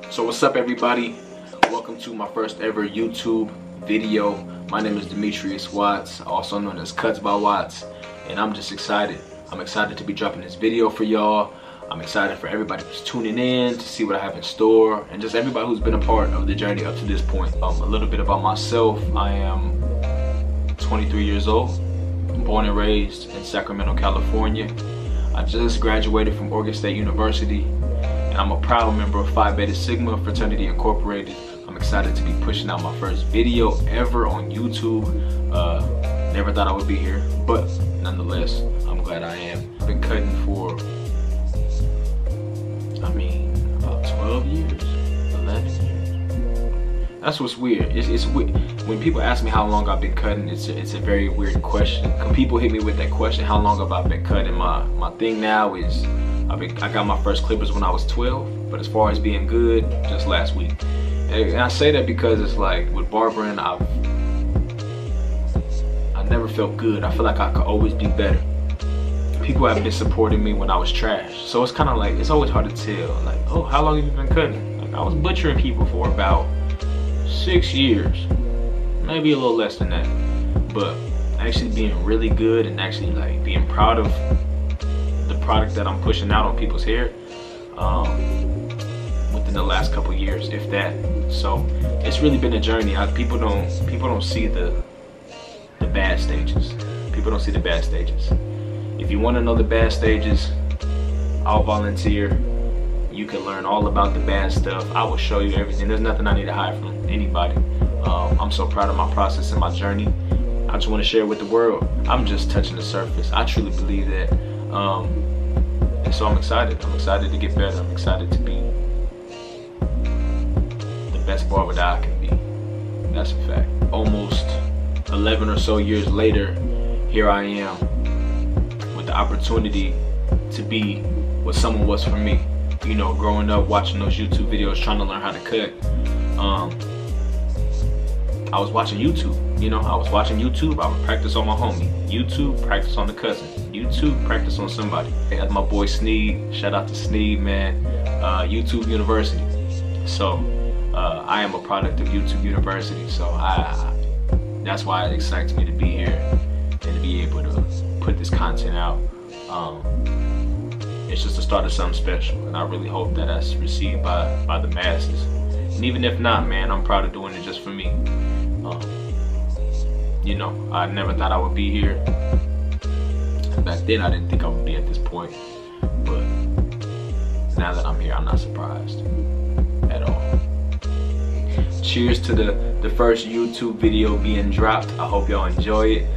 So what's up, everybody? Welcome to my first ever YouTube video. My name is Demetrius Watts, also known as Cuts by Watts, and I'm just excited. I'm excited to be dropping this video for y'all. I'm excited for everybody who's tuning in to see what I have in store, and just everybody who's been a part of the journey up to this point. A little bit about myself. I am 23 years old, born and raised in Sacramento, California. I just graduated from Oregon State University, and I'm a proud member of Phi Beta Sigma Fraternity Incorporated. I'm excited to be pushing out my first video ever on YouTube. Never thought I would be here, but nonetheless, I'm glad I am. I've been cutting for, about 12 years, 11 years. That's what's weird. It's weird. When people ask me how long I've been cutting, it's a very weird question. When people hit me with that question, how long have I been cutting? My thing now is, I got my first clippers when I was 12, but as far as being good, just last week. And I say that because it's like with barbering, I never felt good. I feel like I could always be better. People have been supporting me when I was trash, so it's kind of like, it's always hard to tell. Like, oh, how long have you been cutting? Like, I was butchering people for about 6 years, maybe a little less than that. But actually being really good and actually like being proud of the product that I'm pushing out on people's hair within the last couple years, if that. So it's really been a journey. People don't see the bad stages. People don't see the bad stages. If you want to know the bad stages, I'll volunteer. You can learn all about the bad stuff. I will show you everything. There's nothing I need to hide from anybody. I'm so proud of my process and my journey. I just want to share it with the world. I'm just touching the surface. I truly believe that. And so I'm excited. I'm excited to get better. I'm excited to be the best barber that I can be. That's a fact. Almost 11 or so years later, here I am with the opportunity to be what someone was for me. You know, growing up watching those YouTube videos, trying to learn how to cut. I was watching YouTube. You know, I was watching YouTube. I would practice on my homie. YouTube, practice on the cousin. YouTube, practice on somebody. That's my boy Sneed. Shout out to Sneed, man. YouTube University. So I am a product of YouTube University. So that's why it excites me to be here and to be able to put this content out. It's just the start of something special, and I really hope that that's received by the masses. And even if not, man, I'm proud of doing it just for me. You know, I never thought I would be here. Back then, I didn't think I would be at this point. But now that I'm here, I'm not surprised at all. Cheers to the first YouTube video being dropped. I hope y'all enjoy it.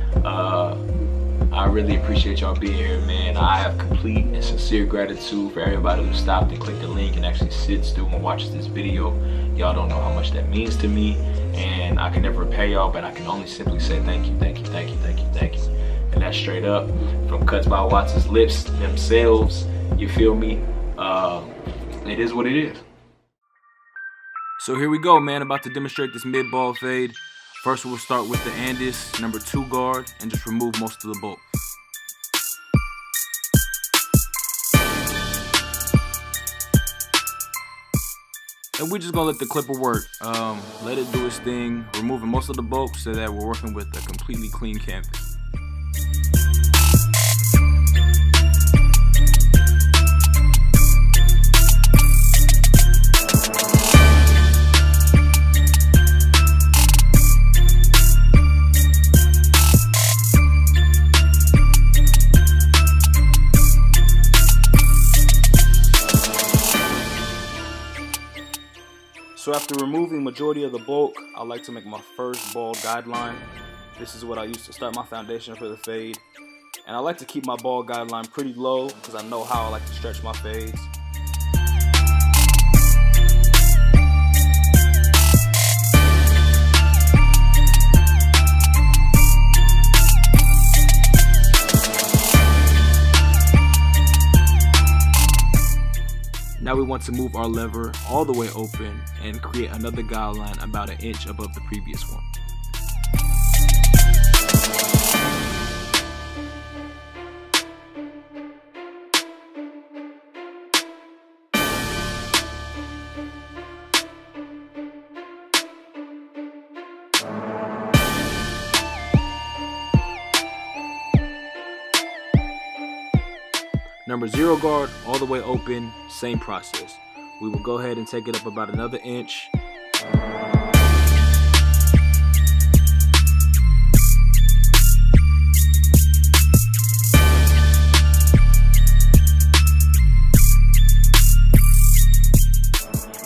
I really appreciate y'all being here, man. I have complete and sincere gratitude for everybody who stopped and clicked the link and actually sits through and watches this video. Y'all don't know how much that means to me, and I can never repay y'all, but I can only simply say thank you, thank you, thank you, thank you, thank you. And that's straight up from Cuts by Watts' lips themselves. You feel me? It is what it is. So here we go, man. About to demonstrate this mid-ball fade. First, we'll start with the Andis #2 guard and just remove most of the bulk. And we're just gonna let the clipper work. Let it do its thing, removing most of the bulk so that we're working with a completely clean canvas. So after removing majority of the bulk, I like to make my first ball guideline. This is what I use to start my foundation for the fade. And I like to keep my ball guideline pretty low because I know how I like to stretch my fades. Now we want to move our lever all the way open and create another guideline about 1 inch above the previous one. Number 0 guard, all the way open, same process. We will go ahead and take it up about another inch.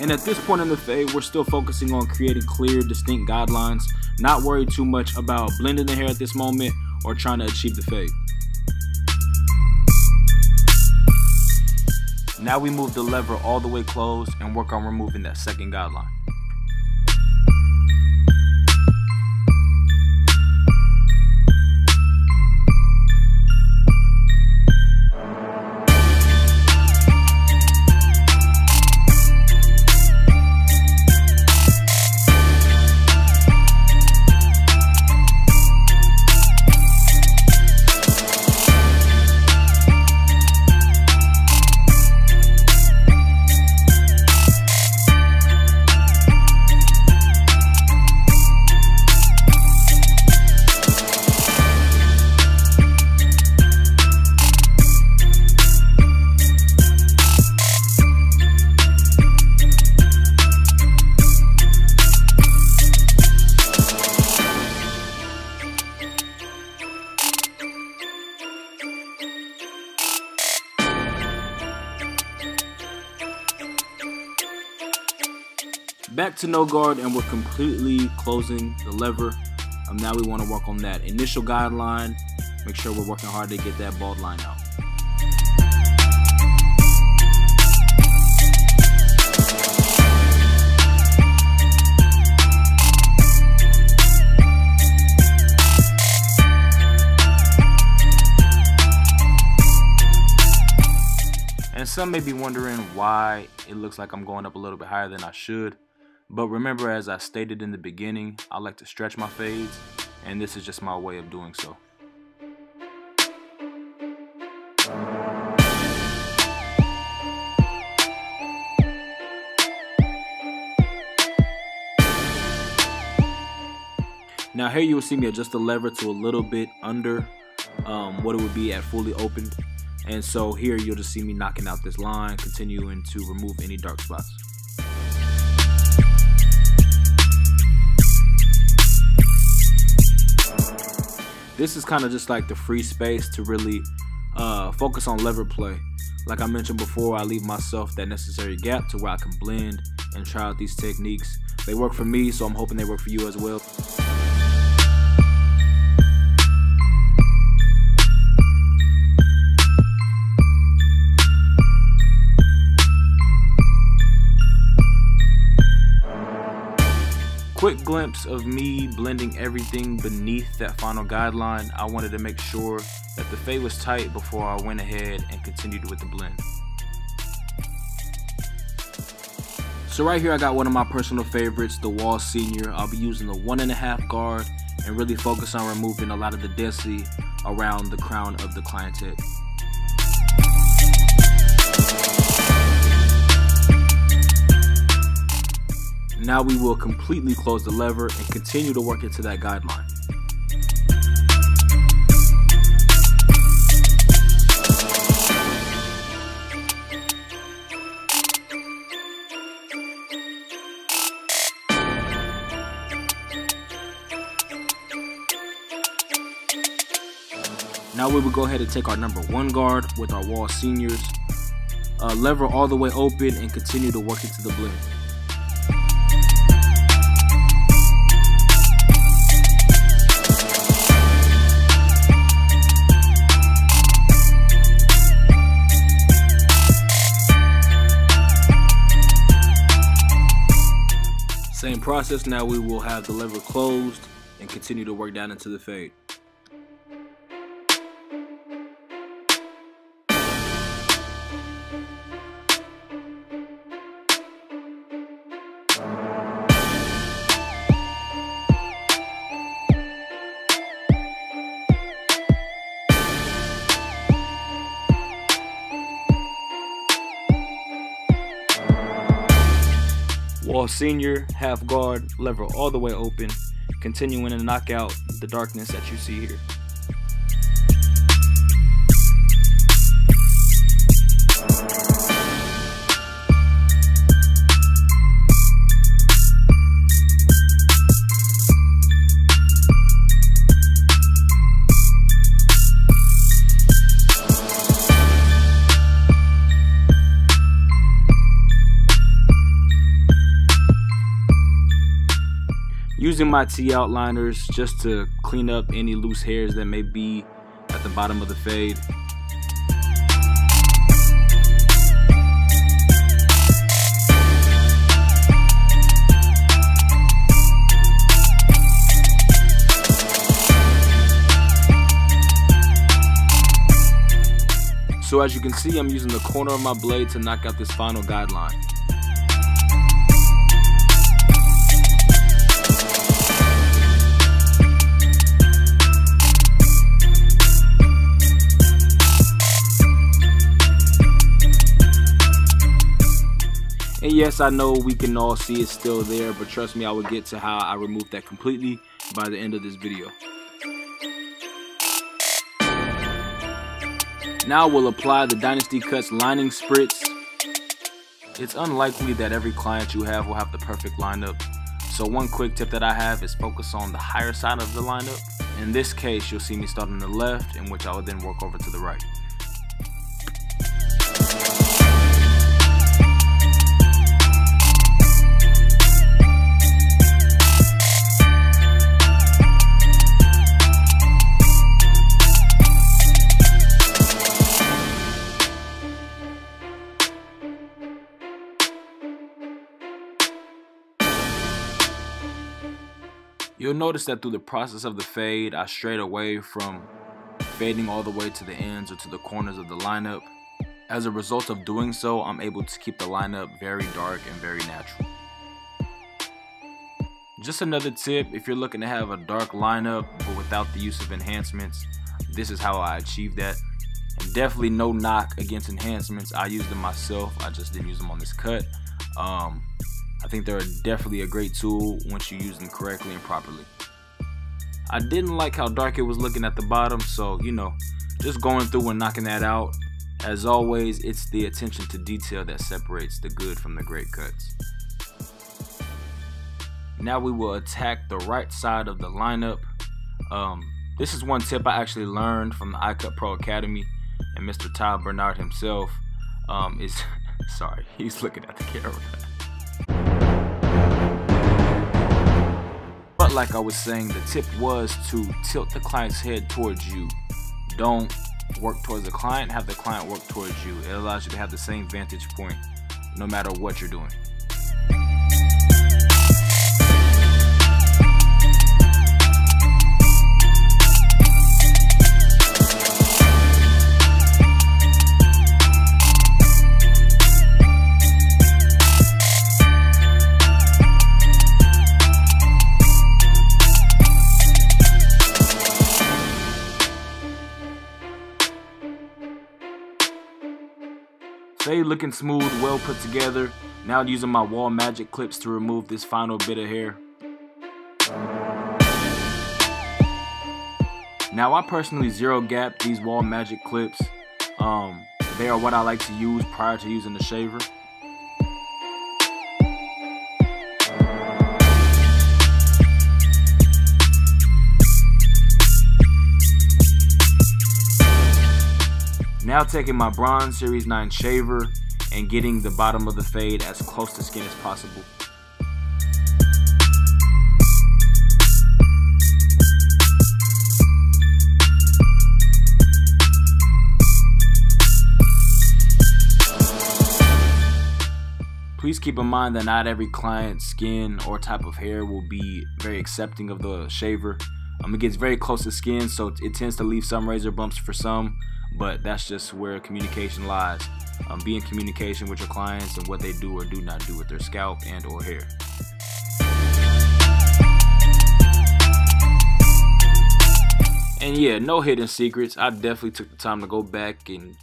And at this point in the fade, we're still focusing on creating clear, distinct guidelines, not worried too much about blending the hair at this moment or trying to achieve the fade. Now we move the lever all the way closed and work on removing that second guideline. Back to no guard, and we're completely closing the lever. Now we want to work on that initial guideline. Make sure we're working hard to get that bald line out. And some may be wondering why it looks like I'm going up a little bit higher than I should. But remember, as I stated in the beginning, I like to stretch my fades, and this is just my way of doing so. Now here you will see me adjust the lever to a little bit under what it would be at fully opened. And so here you'll just see me knocking out this line, continuing to remove any dark spots. This is kind of just like the free space to really focus on lever play. Like I mentioned before, I leave myself that necessary gap to where I can blend and try out these techniques. They work for me, so I'm hoping they work for you as well. Quick glimpse of me blending everything beneath that final guideline. I wanted to make sure that the fade was tight before I went ahead and continued with the blend. So right here I got one of my personal favorites, the Wall Senior. I'll be using the 1.5 guard and really focus on removing a lot of the density around the crown of the client's head. Now we will completely close the lever and continue to work into that guideline. Now we will go ahead and take our number 1 guard with our Wall Seniors, lever all the way open, and continue to work into the blend. Same process. Now we will have the lever closed and continue to work down into the fade. Wall Senior, half guard, lever all the way open, continuing to knock out the darkness that you see here. using my T outliners just to clean up any loose hairs that may be at the bottom of the fade. So as you can see, I'm using the corner of my blade to knock out this final guideline. And yes, I know we can all see it's still there, but trust me, I will get to how I remove that completely by the end of this video. Now we'll apply the Dynasty Cuts lining spritz. It's unlikely that every client you have will have the perfect lineup. So one quick tip that I have is focus on the higher side of the lineup. In this case, you'll see me start on the left, in which I will then work over to the right. You'll notice that through the process of the fade, I strayed away from fading all the way to the ends or to the corners of the lineup. As a result of doing so, I'm able to keep the lineup very dark and very natural. Just another tip, if you're looking to have a dark lineup but without the use of enhancements, this is how I achieve that. And definitely no knock against enhancements. I use them myself, I just didn't use them on this cut. I think they're definitely a great tool once you use them correctly and properly. I didn't like how dark it was looking at the bottom, so you know, just going through and knocking that out. As always, it's the attention to detail that separates the good from the great cuts. Now we will attack the right side of the lineup. This is one tip I actually learned from the iCut Pro Academy, and Mr. Todd Bernard himself sorry, he's looking at the camera. But like I was saying, the tip was to tilt the client's head towards you. Don't work towards the client, have the client work towards you. It allows you to have the same vantage point no matter what you're doing. Fade looking smooth, well put together. Now using my wall magic clips to remove this final bit of hair. Now I personally zero gap these wall magic clips. They are what I like to use prior to using the shaver. Now taking my Bronze Series 9 shaver and getting the bottom of the fade as close to skin as possible. Please keep in mind that not every client's skin or type of hair will be very accepting of the shaver. It gets very close to skin, so it tends to leave some razor bumps for some. But that's just where communication lies. Be in communication with your clients and what they do or do not do with their scalp and or hair. And yeah, no hidden secrets. I definitely took the time to go back and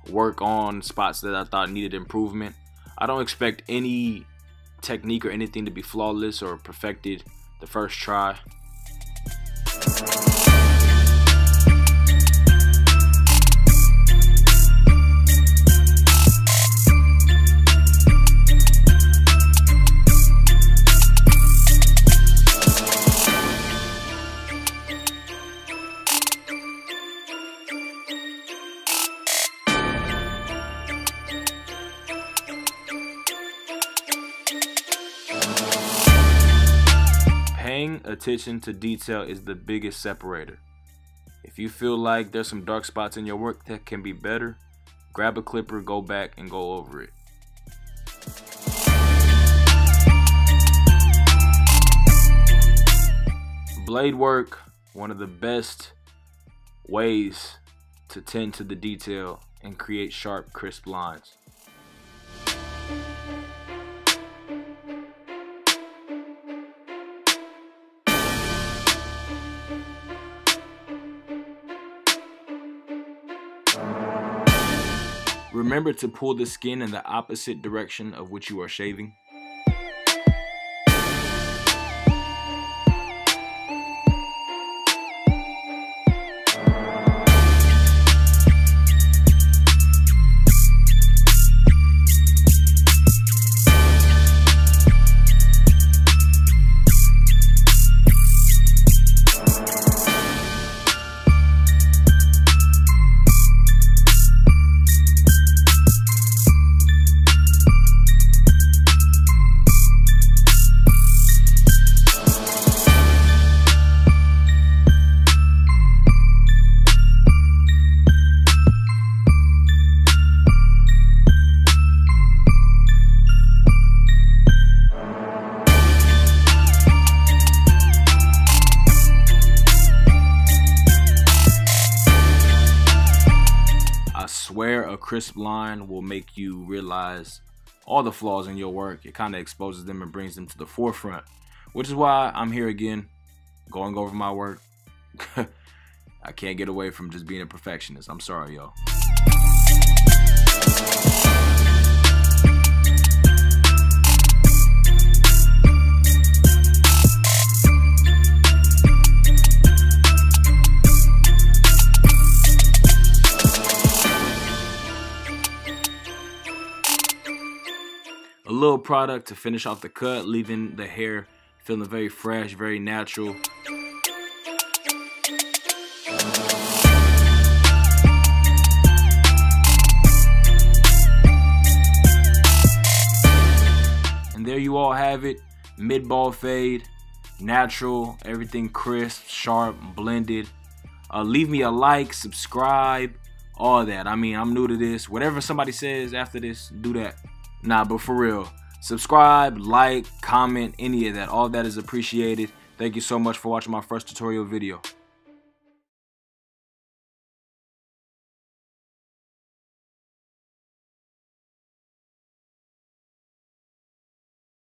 work on spots that I thought needed improvement. I don't expect any technique or anything to be flawless or perfected the first try. Paying attention to detail is the biggest separator. If you feel like there's some dark spots in your work that can be better, grab a clipper, go back and go over it. Blade work, one of the best ways to tend to the detail and create sharp, crisp lines. Remember to pull the skin in the opposite direction of which you are shaving. Swear a crisp line will make you realize all the flaws in your work. It kind of exposes them and brings them to the forefront, which is why I'm here again going over my work. I can't get away from just being a perfectionist. I'm sorry, y'all. A little product to finish off the cut, leaving the hair feeling very fresh, very natural. And there you all have it. Mid-ball fade, natural, everything crisp, sharp, blended. Leave me a like, subscribe, all that. I mean, I'm new to this. Whatever somebody says after this, do that. Nah, but for real, subscribe, like, comment, any of that. All that is appreciated. Thank you so much for watching my first tutorial video.